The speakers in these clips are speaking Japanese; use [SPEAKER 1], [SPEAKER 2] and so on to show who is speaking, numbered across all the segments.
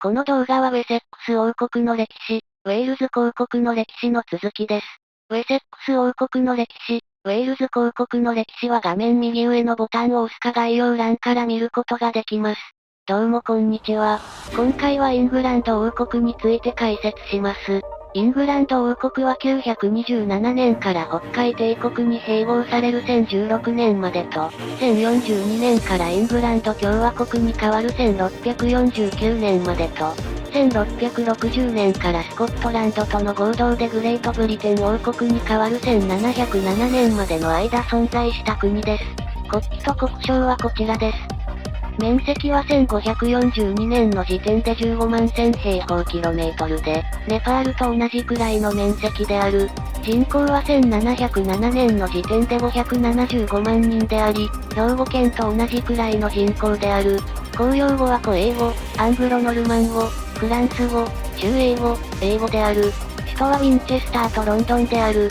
[SPEAKER 1] この動画はウェセックス王国の歴史、ウェールズ公国の歴史の続きです。ウェセックス王国の歴史、ウェールズ公国の歴史は画面右上のボタンを押すか概要欄から見ることができます。どうもこんにちは。今回はイングランド王国について解説します。イングランド王国は927年から北海帝国に併合される1016年までと、1042年からイングランド共和国に変わる1649年までと、1660年からスコットランドとの合同でグレートブリテン王国に変わる1707年までの間存在した国です。国旗と国章はこちらです。面積は1542年の時点で15万1000平方キロメートルで、ネパールと同じくらいの面積である。人口は1707年の時点で575万人であり、兵庫県と同じくらいの人口である。公用語は古英語、アングロノルマン語、フランス語、中英語、英語である。首都はウィンチェスターとロンドンである。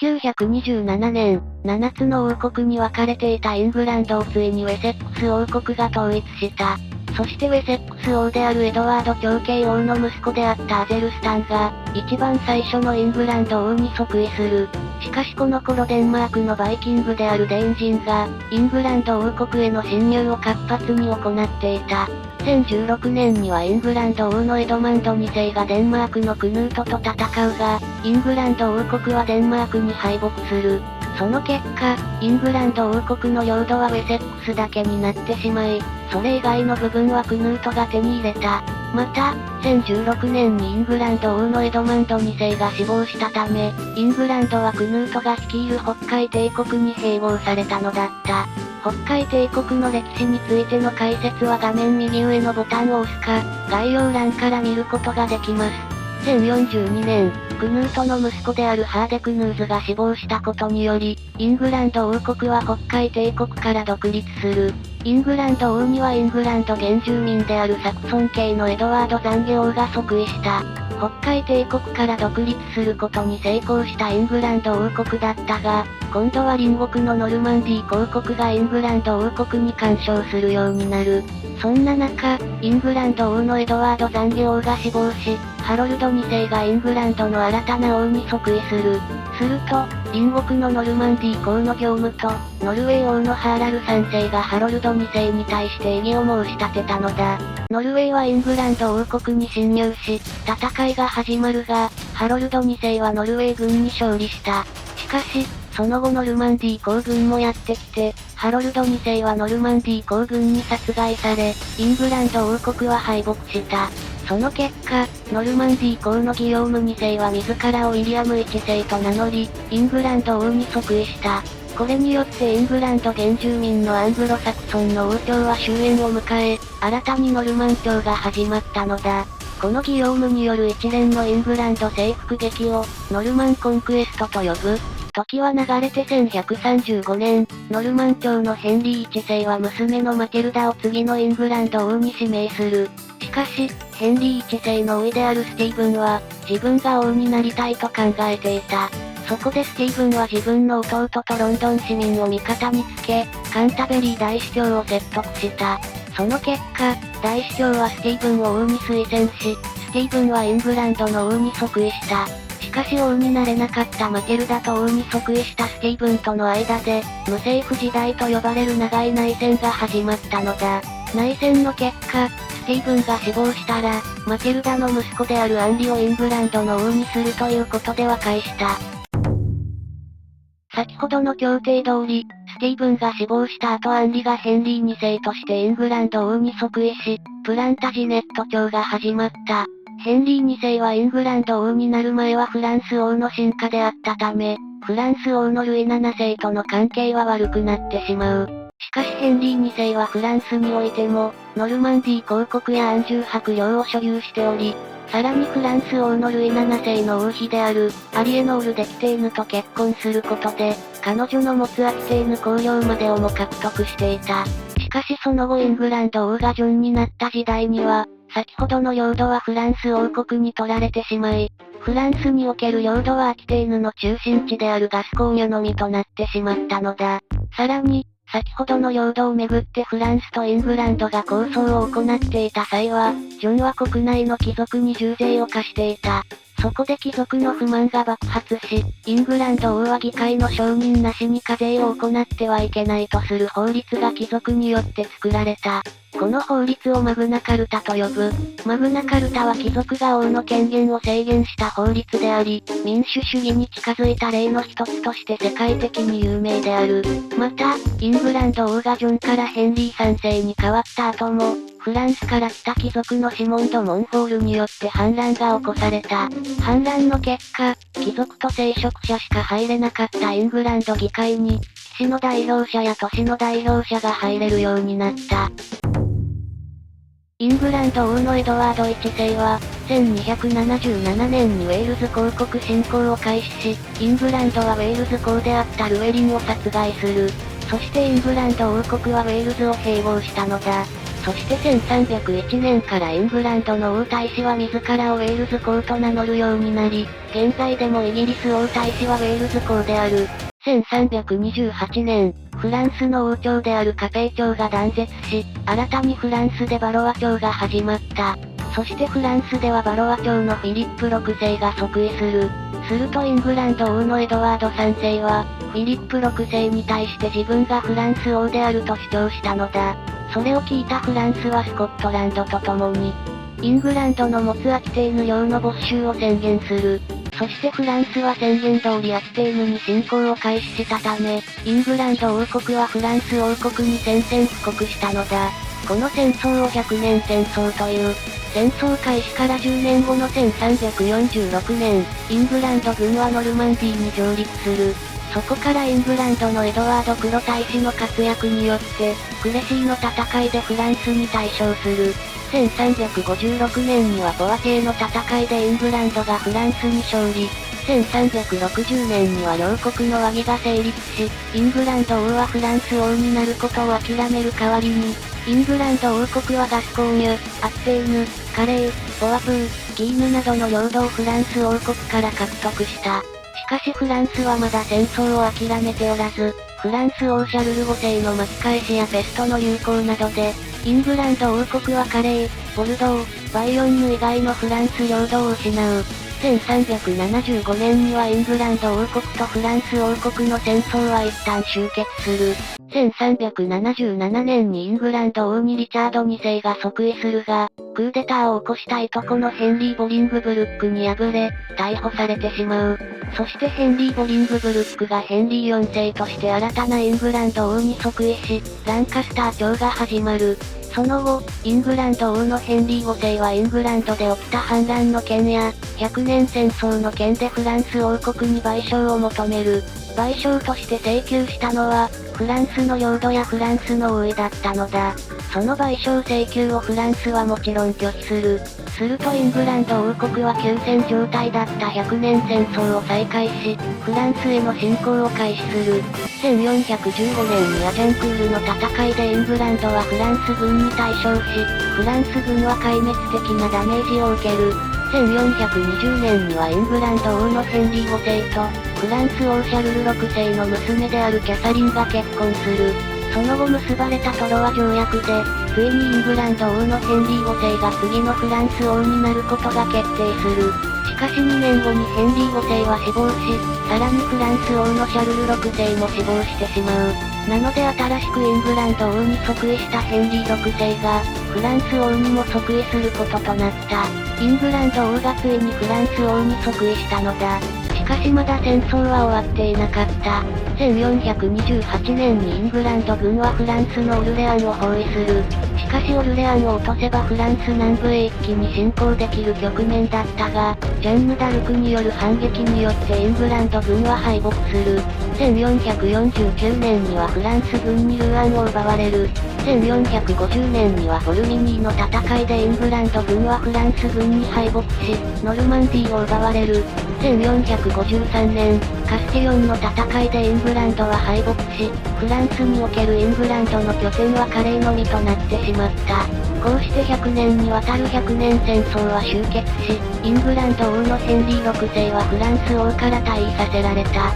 [SPEAKER 1] 927年、7つの王国に分かれていたイングランドをついにウェセックス王国が統一した。そしてウェセックス王であるエドワード長兄王の息子であったアゼルスタンが、一番最初のイングランド王に即位する。しかしこの頃デンマークのバイキングであるデイン人が、イングランド王国への侵入を活発に行っていた。1016年にはイングランド王のエドマンド2世がデンマークのクヌートと戦うが、イングランド王国はデンマークに敗北する。その結果、イングランド王国の領土はウェセックスだけになってしまい、それ以外の部分はクヌートが手に入れた。また、1016年にイングランド王のエドマンド2世が死亡したため、イングランドはクヌートが率いる北海帝国に併合されたのだった。北海帝国の歴史についての解説は画面右上のボタンを押すか、概要欄から見ることができます。1042年、クヌートの息子であるハーデクヌーズが死亡したことにより、イングランド王国は北海帝国から独立する。イングランド王にはイングランド原住民であるサクソン系のエドワード残下王が即位した。北海帝国から独立することに成功したイングランド王国だったが、今度は隣国のノルマンディー公国がイングランド王国に干渉するようになる。そんな中、イングランド王のエドワード残下王が死亡し、ハロルド2世がイングランドの新たな王に即位する。すると、隣国のノルマンディー公の業務と、ノルウェー王のハーラル3世がハロルド2世に対して異議を申し立てたのだ。ノルウェーはイングランド王国に侵入し、戦いが始まるが、ハロルド2世はノルウェー軍に勝利した。しかし、その後ノルマンディー公軍もやってきて、ハロルド2世はノルマンディー公軍に殺害され、イングランド王国は敗北した。その結果、ノルマンディー公のギヨーム2世は自らをウィリアム1世と名乗り、イングランド王に即位した。これによってイングランド原住民のアングロサクソンの王朝は終焉を迎え、新たにノルマン朝が始まったのだ。このギヨームによる一連のイングランド征服劇を、ノルマンコンクエストと呼ぶ。時は流れて1135年、ノルマン朝のヘンリー1世は娘のマテルダを次のイングランド王に指名する。しかし、ヘンリー1世の甥であるスティーブンは、自分が王になりたいと考えていた。そこでスティーブンは自分の弟とロンドン市民を味方につけ、カンタベリー大司教を説得した。その結果、大司教はスティーブンを王に推薦し、スティーブンはイングランドの王に即位した。しかし王になれなかったマテルダと王に即位したスティーブンとの間で、無政府時代と呼ばれる長い内戦が始まったのだ。内戦の結果、スティーブンが死亡したら、マテルダの息子であるアンリをイングランドの王にするということで和解した。先ほどの協定通り、スティーブンが死亡した後アンリがヘンリー2世としてイングランド王に即位し、プランタジネット朝が始まった。ヘンリー2世はイングランド王になる前はフランス王の臣下であったため、フランス王のルイ7世との関係は悪くなってしまう。しかしヘンリー2世はフランスにおいても、ノルマンディー公国やアンジュ伯領を所有しており、さらにフランス王のルイ7世の王妃である、アリエノール・デキテーヌと結婚することで、彼女の持つアキテーヌ公領までをも獲得していた。しかしその後イングランド王がジョンになった時代には、先ほどの領土はフランス王国に取られてしまい、フランスにおける領土はアキテーヌの中心地であるガスコーニュのみとなってしまったのだ。さらに、先ほどの領土をめぐってフランスとイングランドが抗争を行っていた際は、ジョンは国内の貴族に重税を課していた。そこで貴族の不満が爆発し、イングランド王は議会の承認なしに課税を行ってはいけないとする法律が貴族によって作られた。この法律をマグナカルタと呼ぶ。マグナカルタは貴族が王の権限を制限した法律であり、民主主義に近づいた例の一つとして世界的に有名である。また、イングランド王がジョンからヘンリー3世に変わった後も、フランスから来た貴族のシモン・ド・モンフォールによって反乱が起こされた。反乱の結果、貴族と聖職者しか入れなかったイングランド議会に、市の代表者や都市の代表者が入れるようになった。イングランド王のエドワード1世は、1277年にウェールズ公国侵攻を開始し、イングランドはウェールズ公であったルウェリンを殺害する。そしてイングランド王国はウェールズを併合したのだ。そして1301年からイングランドの王太子は自らをウェールズ公と名乗るようになり、現在でもイギリス王太子はウェールズ公である。1328年、フランスの王朝であるカペイ朝が断絶し、新たにフランスでバロア朝が始まった。そしてフランスではバロア朝のフィリップ6世が即位する。するとイングランド王のエドワード3世は、フィリップ6世に対して自分がフランス王であると主張したのだ。それを聞いたフランスはスコットランドと共に、イングランドの持つアキテーヌ領の没収を宣言する。そしてフランスは宣言通りアキテーヌに侵攻を開始したため、イングランド王国はフランス王国に宣戦布告したのだ。この戦争を100年戦争という。戦争開始から10年後の1346年、イングランド軍はノルマンディーに上陸する。そこからイングランドのエドワード黒大使の活躍によって、クレシーの戦いでフランスに大勝する。1356年にはポワティエの戦いでイングランドがフランスに勝利。1360年には両国の和議が成立し、イングランド王はフランス王になることを諦める代わりに、イングランド王国はガスコーニュ、アッテーヌ、カレー、ポワプー、ギーヌなどの領土をフランス王国から獲得した。しかしフランスはまだ戦争を諦めておらず、フランス王シャルル5世の巻き返しやペストの流行などで、イングランド王国はカレー、ボルドー、バイヨンヌ以外のフランス領土を失う。1375年にはイングランド王国とフランス王国の戦争は一旦終結する。1377年にイングランド王にリチャード2世が即位するが、クーデターを起こしたいとこのヘンリー・ボリングブルックに敗れ、逮捕されてしまう。そしてヘンリー・ボリングブルックがヘンリー4世として新たなイングランド王に即位し、ランカスター朝が始まる。その後、イングランド王のヘンリー5世はイングランドで起きた反乱の件や、100年戦争の件でフランス王国に賠償を求める。賠償として請求したのは、フランスの領土やフランスの王位だったのだ。その賠償請求をフランスはもちろん拒否する。するとイングランド王国は休戦状態だった100年戦争を再開し、フランスへの侵攻を開始する。1415年にアジャンクールの戦いでイングランドはフランス軍に大勝し、フランス軍は壊滅的なダメージを受ける。1420年にはイングランド王のヘンリー5世と、フランス王シャルル6世の娘であるキャサリンが結婚する。その後結ばれたトロワ条約で、ついにイングランド王のヘンリー5世が次のフランス王になることが決定する。しかし2年後にヘンリー5世は死亡し、さらにフランス王のシャルル6世も死亡してしまう。なので新しくイングランド王に即位したヘンリー6世が、フランス王にも即位することとなった。イングランド王がついにフランス王に即位したのだ。しかしまだ戦争は終わっていなかった。1428年にイングランド軍はフランスのオルレアンを包囲する。しかしオルレアンを落とせばフランス南部へ一気に侵攻できる局面だったが、ジャンヌ・ダルクによる反撃によってイングランド軍は敗北する。1449年にはフランス軍にルーアンを奪われる。1450年にはフォルミニーの戦いでイングランド軍はフランス軍に敗北し、ノルマンディーを奪われる。1453年、カスティヨンの戦いでイングランドは敗北し、フランスにおけるイングランドの拠点はカレーのみとなってしまった。こうして100年にわたる100年戦争は終結し、イングランド王のヘンリー6世はフランス王から退位させられた。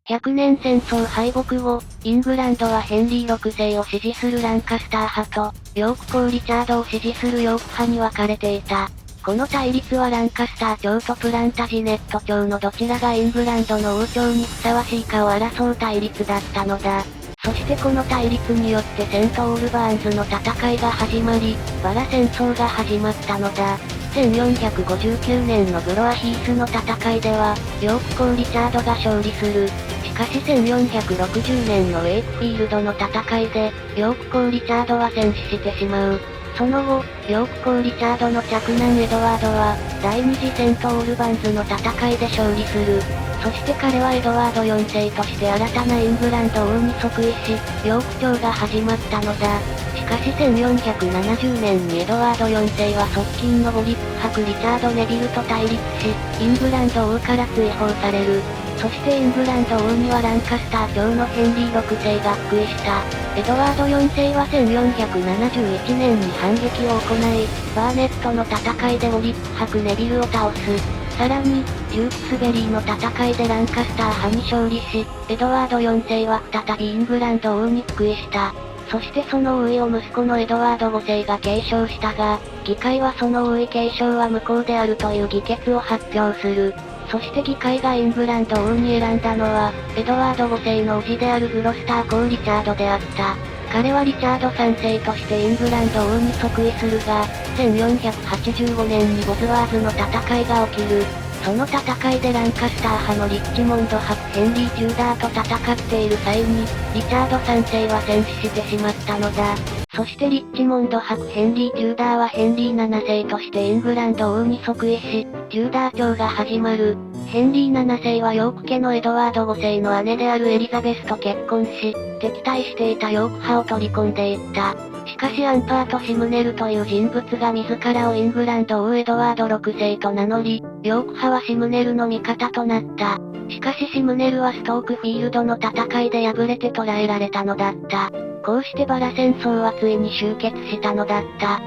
[SPEAKER 1] 100年戦争敗北後、イングランドはヘンリー6世を支持するランカスター派と、ヨーク公リチャードを支持するヨーク派に分かれていた。この対立はランカスター朝とプランタジネット朝のどちらがイングランドの王朝にふさわしいかを争う対立だったのだ。そしてこの対立によってセントオールバーンズの戦いが始まり、バラ戦争が始まったのだ。1459年のブロアヒースの戦いでは、ヨーク公リチャードが勝利する。しかし1460年のウェイクフィールドの戦いで、ヨーク公リチャードは戦死してしまう。その後、ヨーク公リチャードの嫡男エドワードは、第二次セントオールバンズの戦いで勝利する。そして彼はエドワード4世として新たなイングランド王に即位し、ヨーク朝が始まったのだ。しかし1470年にエドワード4世は側近のゴリック伯リチャード・ネビルと対立し、イングランド王から追放される。そしてイングランド王にはランカスター朝のヘンリー6世が復位した。エドワード4世は1471年に反撃を行い、バーネットの戦いでゴリック伯ネビルを倒す。さらに、デュークスベリーの戦いでランカスター派に勝利し、エドワード4世は再びイングランド王に復位した。そしてその王位を息子のエドワード5世が継承したが、議会はその王位継承は無効であるという議決を発表する。そして議会がイングランド王に選んだのは、エドワード5世の叔父であるグロスター公リチャードであった。彼はリチャード3世としてイングランド王に即位するが、1485年にボズワーズの戦いが起きる。その戦いでランカスター派のリッチモンド伯ヘンリー・ジューダーと戦っている際に、リチャード3世は戦死してしまったのだ。そしてリッチモンド伯ヘンリー・ジューダーはヘンリー7世としてイングランド王に即位し、ジューダー朝が始まる。ヘンリー7世はヨーク家のエドワード5世の姉であるエリザベスと結婚し、敵対していたヨーク派を取り込んでいった。しかしアンパート・シムネルという人物が自らをイングランド王エドワード6世と名乗り、ヨーク派はシムネルの味方となった。しかしシムネルはストークフィールドの戦いで敗れて捕らえられたのだった。こうしてバラ戦争はついに終結したのだった。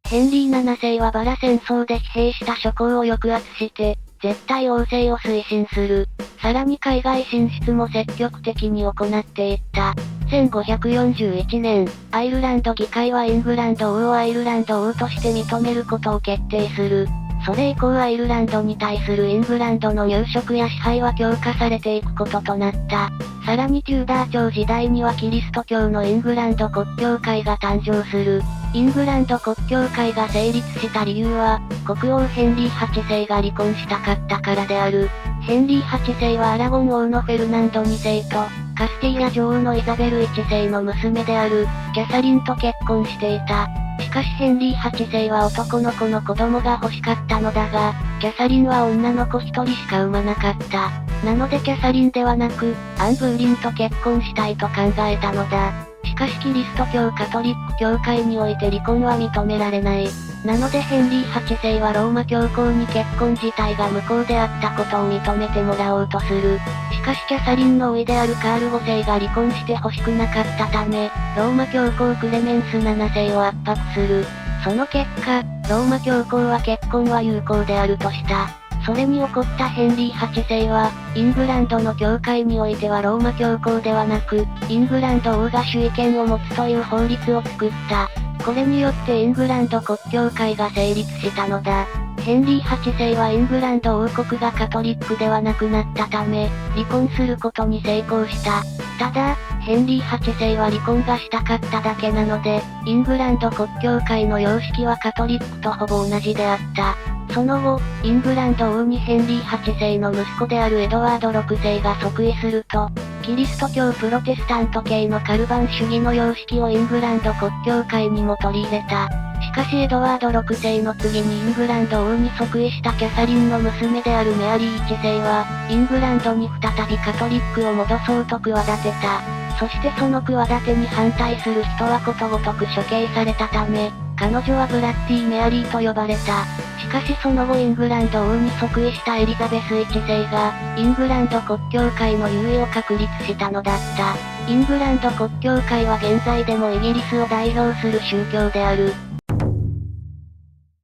[SPEAKER 1] ヘンリー7世はバラ戦争で疲弊した諸侯を抑圧して、絶対王政を推進する。さらに海外進出も積極的に行っていった。1541年、アイルランド議会はイングランド王をアイルランド王として認めることを決定する。それ以降アイルランドに対するイングランドの入植や支配は強化されていくこととなった。さらにテューダー朝時代にはキリスト教のイングランド国教会が誕生する。イングランド国教会が成立した理由は、国王ヘンリー8世が離婚したかったからである。ヘンリー8世はアラゴン王のフェルナンド2世と、カスティーリャ女王のイザベル1世の娘である、キャサリンと結婚していた。しかしヘンリー8世は男の子の子供が欲しかったのだが、キャサリンは女の子1人しか産まなかった。なのでキャサリンではなく、アン・ブーリンと結婚したいと考えたのだ。しかしキリスト教カトリック教会において離婚は認められない。なのでヘンリー8世はローマ教皇に結婚自体が無効であったことを認めてもらおうとする。しかしキャサリンの甥であるカール5世が離婚して欲しくなかったため、ローマ教皇クレメンス7世を圧迫する。その結果、ローマ教皇は結婚は有効であるとした。それに怒ったヘンリー8世は、イングランドの教会においてはローマ教皇ではなく、イングランド王が首位権を持つという法律を作った。これによってイングランド国教会が成立したのだ。ヘンリー8世はイングランド王国がカトリックではなくなったため、離婚することに成功した。ただ、ヘンリー8世は離婚がしたかっただけなので、イングランド国教会の様式はカトリックとほぼ同じであった。その後、イングランド王にヘンリー8世の息子であるエドワード6世が即位すると、キリスト教プロテスタント系のカルバン主義の様式をイングランド国教会にも取り入れた。しかしエドワード6世の次にイングランド王に即位したキャサリンの娘であるメアリー1世は、イングランドに再びカトリックを戻そうと企てた。そしてその企てに反対する人はことごとく処刑されたため、彼女はブラッディ・メアリーと呼ばれた。しかしその後イングランド王に即位したエリザベス1世が、イングランド国教会の優位を確立したのだった。イングランド国教会は現在でもイギリスを代表する宗教である。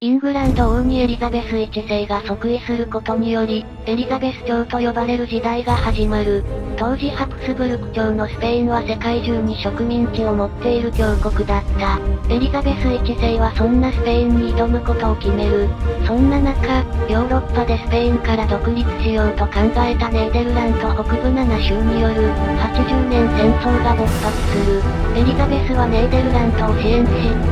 [SPEAKER 1] イングランド王にエリザベス1世が即位することにより、エリザベス朝と呼ばれる時代が始まる。当時ハプスブルク朝のスペインは世界中に植民地を持っている強国だった。エリザベス1世はそんなスペインに挑むことを決める。そんな中、ヨーロッパでスペインから独立しようと考えたネーデルラント北部7州による80年戦争が勃発する。エリザベスはネーデルラントを支援し、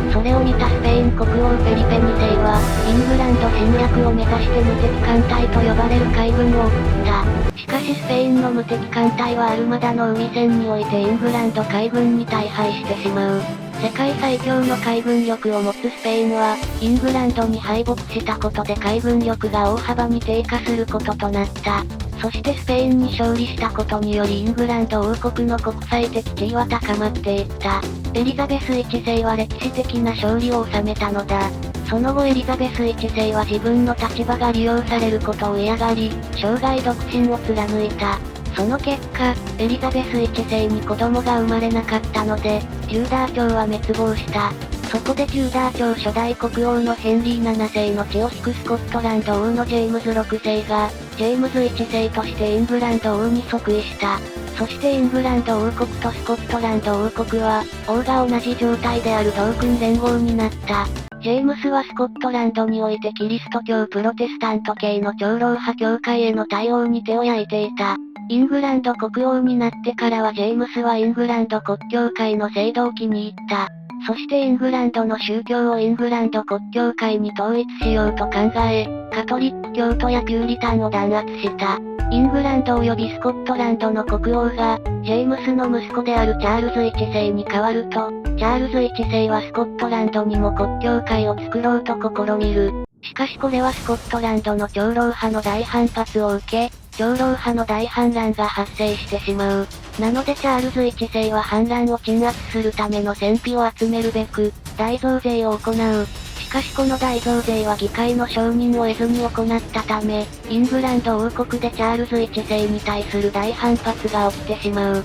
[SPEAKER 1] それを見たスペイン国王フェリペ2世は、イングランド侵略を目指して無敵艦隊と呼ばれる海軍を送った。しかしスペインの無敵艦隊はアルマダの海戦においてイングランド海軍に大敗してしまう。世界最強の海軍力を持つスペインは、イングランドに敗北したことで海軍力が大幅に低下することとなった。そしてスペインに勝利したことによりイングランド王国の国際的地位は高まっていった。エリザベス1世は歴史的な勝利を収めたのだ。その後エリザベス1世は自分の立場が利用されることを嫌がり、生涯独身を貫いた。その結果、エリザベス1世に子供が生まれなかったので、テューダー朝は滅亡した。そこでテューダー朝初代国王のヘンリー7世の血を引くスコットランド王のジェームズ6世が、ジェームズ1世としてイングランド王に即位した。そしてイングランド王国とスコットランド王国は、王が同じ状態である同君連合になった。ジェームスはスコットランドにおいてキリスト教プロテスタント系の長老派教会への対応に手を焼いていた。イングランド国王になってからはジェームスはイングランド国教会の制度を気に入った。そしてイングランドの宗教をイングランド国教会に統一しようと考え、カトリック教徒やピューリタンを弾圧した。イングランド及びスコットランドの国王が、ジェームスの息子であるチャールズ1世に代わると、チャールズ1世はスコットランドにも国教会を作ろうと試みる。しかしこれはスコットランドの長老派の大反発を受け、長老派の大反乱が発生してしまう。なのでチャールズ1世は反乱を鎮圧するための戦費を集めるべく、大増税を行う。しかしこの大増税は議会の承認を得ずに行ったため、イングランド王国でチャールズ1世に対する大反発が起きてしまう。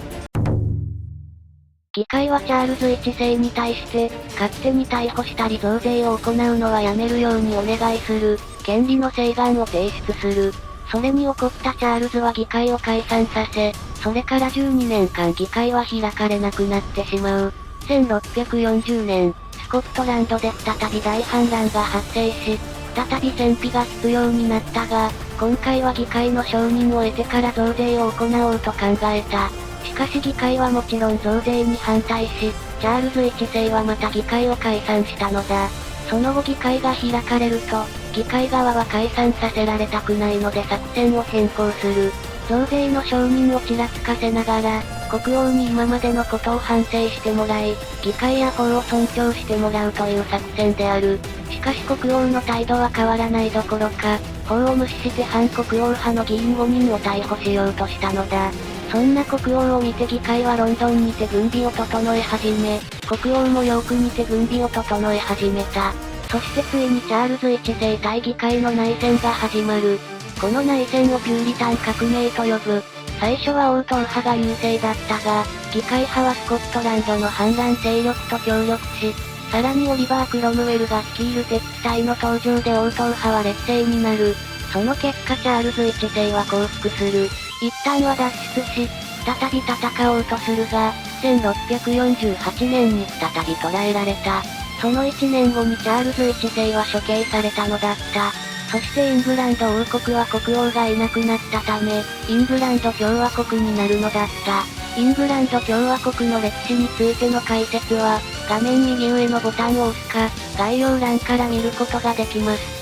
[SPEAKER 1] 議会はチャールズ1世に対して、勝手に逮捕したり増税を行うのはやめるようにお願いする、権利の請願を提出する。それに怒ったチャールズは議会を解散させ、それから12年間議会は開かれなくなってしまう。1640年、スコットランドで再び大反乱が発生し、再び戦費が必要になったが、今回は議会の承認を得てから増税を行おうと考えた。しかし議会はもちろん増税に反対し、チャールズ1世はまた議会を解散したのだ。その後議会が開かれると、議会側は解散させられたくないので作戦を変更する。増税の承認をちらつかせながら、国王に今までのことを反省してもらい、議会や法を尊重してもらうという作戦である。しかし国王の態度は変わらないどころか、法を無視して反国王派の議員5人を逮捕しようとしたのだ。そんな国王を見て議会はロンドンにて軍備を整え始め、国王もヨークにて軍備を整え始めた。そしてついにチャールズ1世対議会の内戦が始まる。この内戦をピューリタン革命と呼ぶ。最初は王党派が優勢だったが、議会派はスコットランドの反乱勢力と協力し、さらにオリバー・クロムウェルが率いる鉄隊の登場で王党派は劣勢になる。その結果チャールズ1世は降伏する。一旦は脱出し、再び戦おうとするが、1648年に再び捕らえられた。その1年後にチャールズ1世は処刑されたのだった。そしてイングランド王国は国王がいなくなったため、イングランド共和国になるのだった。イングランド共和国の歴史についての解説は、画面右上のボタンを押すか、概要欄から見ることができます。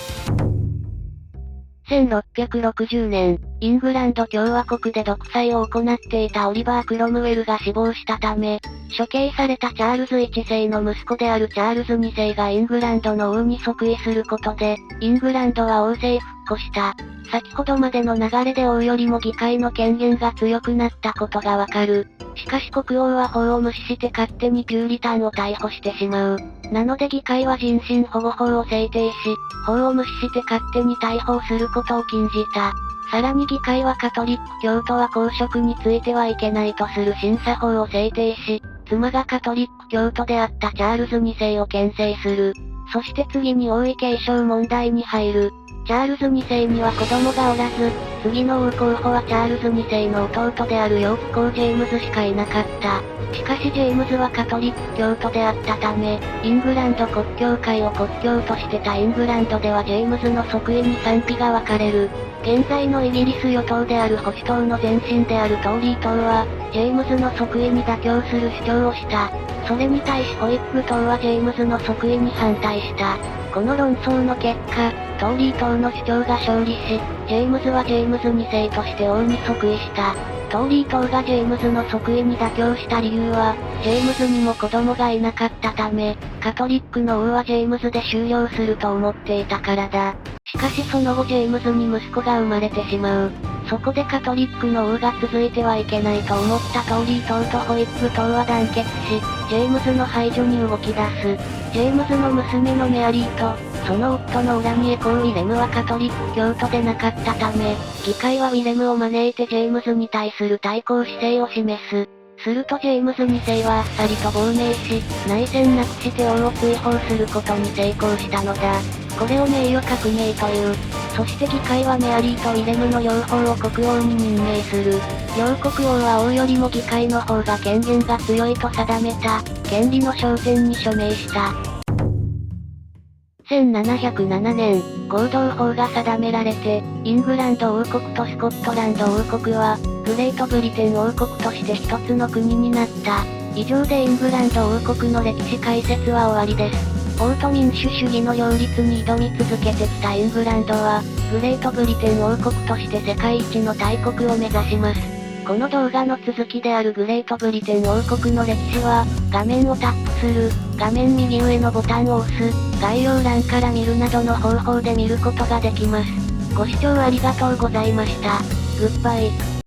[SPEAKER 1] 1660年、イングランド共和国で独裁を行っていたオリバー・クロムウェルが死亡したため、処刑されたチャールズ1世の息子であるチャールズ2世がイングランドの王に即位することで、イングランドは王政復古した。先ほどまでの流れで王よりも議会の権限が強くなったことがわかる。しかし国王は法を無視して勝手にピューリタンを逮捕してしまう。なので議会は人身保護法を制定し、法を無視して勝手に逮捕することを禁じた。さらに議会はカトリック教徒は公職についてはいけないとする審査法を制定し、妻がカトリック教徒であったチャールズ2世を牽制する。そして次に王位継承問題に入る。チャールズ2世には子供がおらず、次の王候補はチャールズ2世の弟である養父公ジェームズしかいなかった。しかしジェームズはカトリック教徒であったため、イングランド国教会を国教としてたイングランドではジェームズの即位に賛否が分かれる。現在のイギリス与党である保守党の前身であるトーリー党は、ジェームズの即位に妥協する主張をした。それに対しホイッグ党はジェームズの即位に反対した。この論争の結果、トーリー党の主張が勝利し、ジェームズはジェームズ2世として王に即位した。トーリー党がジェームズの即位に妥協した理由は、ジェームズにも子供がいなかったため、カトリックの王はジェームズで終了すると思っていたからだ。しかしその後ジェームズに息子が生まれてしまう。そこでカトリックの王が続いてはいけないと思ったトーリー党とホイッグ党は団結し、ジェームズの排除に動き出す。ジェームズの娘のメアリーと、その夫の裏にエコー・ウィレムはカトリック教徒でなかったため、議会はウィレムを招いてジェームズに対する対抗姿勢を示す。するとジェームズ2世はあっさりと亡命し、内戦なくして王を追放することに成功したのだ。これを名誉革命という。そして議会はメアリーとウィレムの両方を国王に任命する。両国王は王よりも議会の方が権限が強いと定めた、権利の焦点に署名した。1707年、合同法が定められて、イングランド王国とスコットランド王国は、グレートブリテン王国として一つの国になった。以上でイングランド王国の歴史解説は終わりです。王と民主主義の両立に挑み続けてきたイングランドは、グレートブリテン王国として世界一の大国を目指します。この動画の続きであるグレートブリテン王国の歴史は、画面をタップする、画面右上のボタンを押す、概要欄から見るなどの方法で見ることができます。ご視聴ありがとうございました。グッバイ。